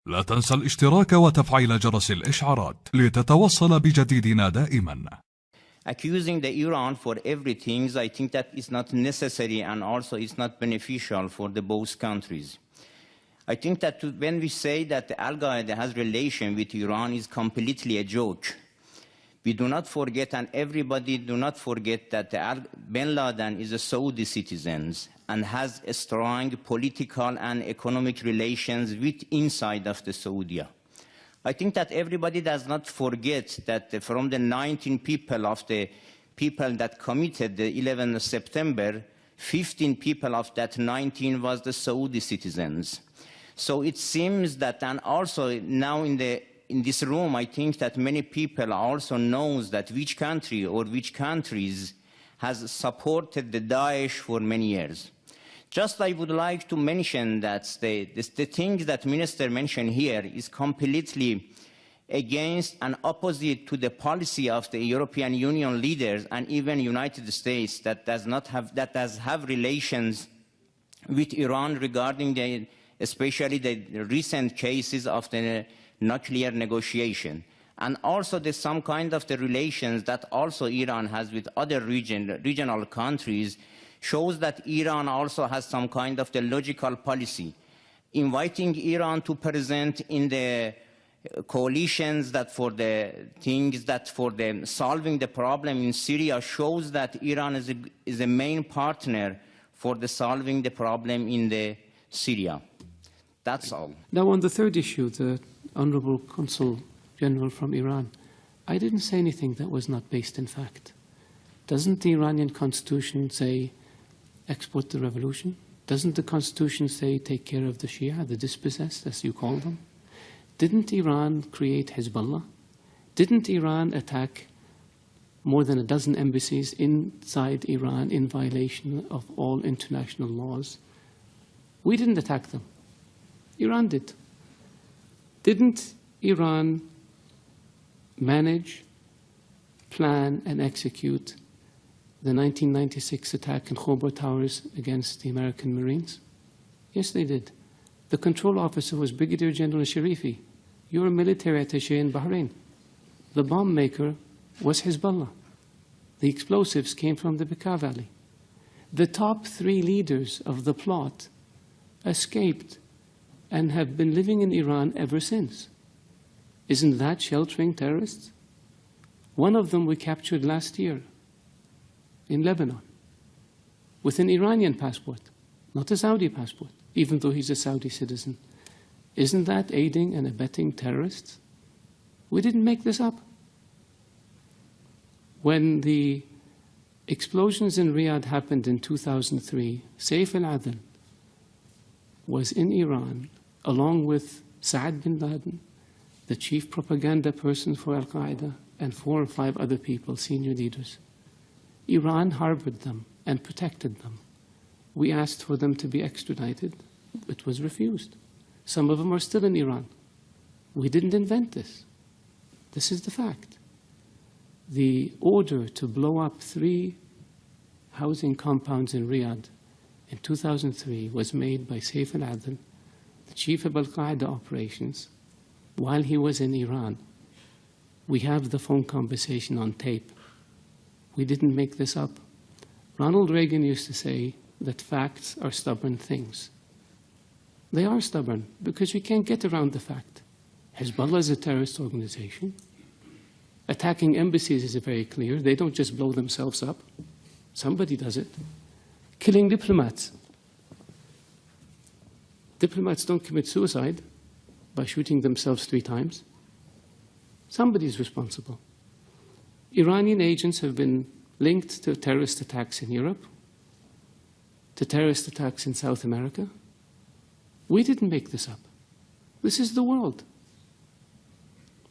لا تنسى الاشتراك وتفعيل جرس الإشعارات لتتوصل بجديدنا دائما. Accusing the Iran for everything, I think that is not necessary and also is not beneficial for the both countries. I think that when we say that Al-Qaeda has relation with Iran is completely a joke. We do not forget, and everybody do not forget, that bin Laden is a Saudi citizen and has a strong political and economic relations with inside of the Saudi. I think that everybody does not forget that from the 19 people of the people that committed the 11th of September, 15 people of that 19 was the Saudi citizens. So it seems that, and also now in this room, I think that many people also knows that which country or which countries has supported the Daesh for many years. Just I would like to mention that the things that Minister mentioned here is completely against and opposite to the policy of the European Union leaders and even United States that does have relations with Iran regarding especially the recent cases of the nuclear negotiation. And also there's some kind of the relations that also Iran has with other regional countries shows that Iran also has some kind of the logical policy. Inviting Iran to present in the coalitions that for the things that for them solving the problem in Syria shows that Iran is a main partner for the solving the problem in the Syria. That's all. Now on the third issue, the Honorable Consul General from Iran, I didn't say anything that was not based in fact. Doesn't the Iranian constitution say export the revolution? Doesn't the constitution say take care of the Shia, the dispossessed, as you call them? Didn't Iran create Hezbollah? Didn't Iran attack more than a dozen embassies inside Iran in violation of all international laws? We didn't attack them. Iran did. Didn't Iran manage, plan, and execute the 1996 attack in Khobar Towers against the American Marines? Yes, they did. The control officer was Brigadier General Sharifi. You're a military attaché in Bahrain. The bomb maker was Hezbollah. The explosives came from the Bekaa Valley. The top 3 leaders of the plot escaped and have been living in Iran ever since. Isn't that sheltering terrorists? One of them we captured last year in Lebanon with an Iranian passport, not a Saudi passport, even though he's a Saudi citizen. Isn't that aiding and abetting terrorists? We didn't make this up. When the explosions in Riyadh happened in 2003, Saif al-Adl was in Iran along with Saad bin Laden, the chief propaganda person for Al-Qaeda, and 4 or 5 other people, senior leaders. Iran harbored them and protected them. We asked for them to be extradited. It was refused. Some of them are still in Iran. We didn't invent this. This is the fact. The order to blow up 3 housing compounds in Riyadh in 2003 was made by Saif al-Adl, the chief of Al-Qaeda operations, while he was in Iran. We have the phone conversation on tape. We didn't make this up. Ronald Reagan used to say that facts are stubborn things. They are stubborn because we can't get around the fact. Hezbollah is a terrorist organization. Attacking embassies is very clear. They don't just blow themselves up. Somebody does it. Killing diplomats. Diplomats don't commit suicide by shooting themselves 3 times. Somebody's responsible. Iranian agents have been linked to terrorist attacks in Europe, to terrorist attacks in South America. We didn't make this up. This is the world.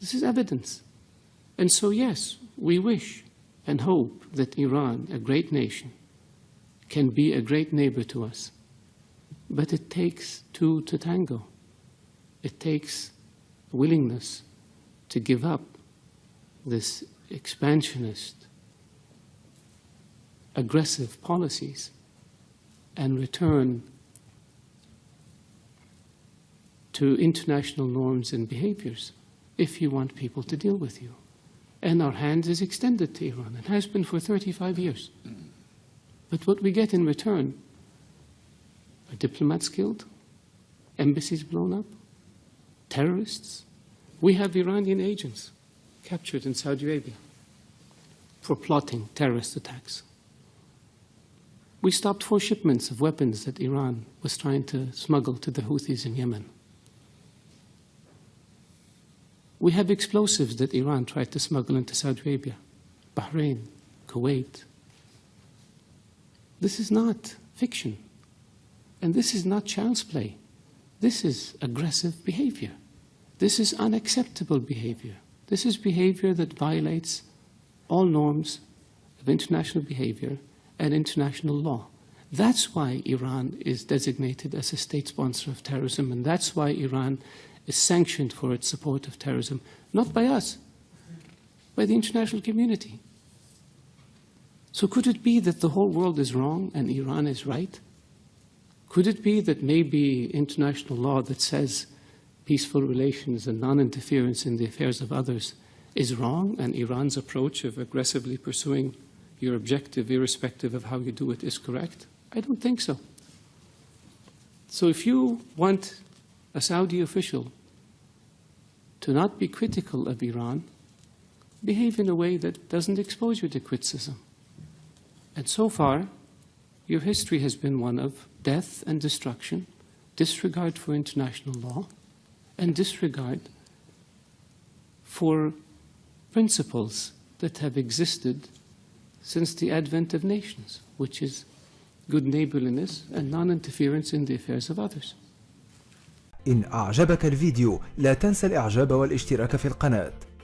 This is evidence. And so, yes, we wish and hope that Iran, a great nation, can be a great neighbor to us. But it takes 2 to tango. It takes willingness to give up this expansionist, aggressive policies and return to international norms and behaviors if you want people to deal with you. And our hand is extended to Iran and has been for 35 years. But what we get in return are diplomats killed, embassies blown up, terrorists. We have Iranian agents captured in Saudi Arabia for plotting terrorist attacks. We stopped 4 shipments of weapons that Iran was trying to smuggle to the Houthis in Yemen. We have explosives that Iran tried to smuggle into Saudi Arabia, Bahrain, Kuwait. This is not fiction. And this is not child's play. This is aggressive behavior. This is unacceptable behavior. This is behavior that violates all norms of international behavior and international law. That's why Iran is designated as a state sponsor of terrorism, and that's why Iran is sanctioned for its support of terrorism, not by us, by the international community. So could it be that the whole world is wrong and Iran is right? Could it be that maybe international law that says peaceful relations and non-interference in the affairs of others is wrong, and Iran's approach of aggressively pursuing your objective, irrespective of how you do it, is correct? I don't think so. So if you want a Saudi official to not be critical of Iran, behave in a way that doesn't expose you to criticism. And so far, your history has been one of death and destruction, disregard for international law, and disregard for principles that have existed since the advent of nations, which is good neighborliness and non-interference in the affairs of others. إن أعجبك الفيديو لا تنسى الإعجاب والاشتراك في القناة.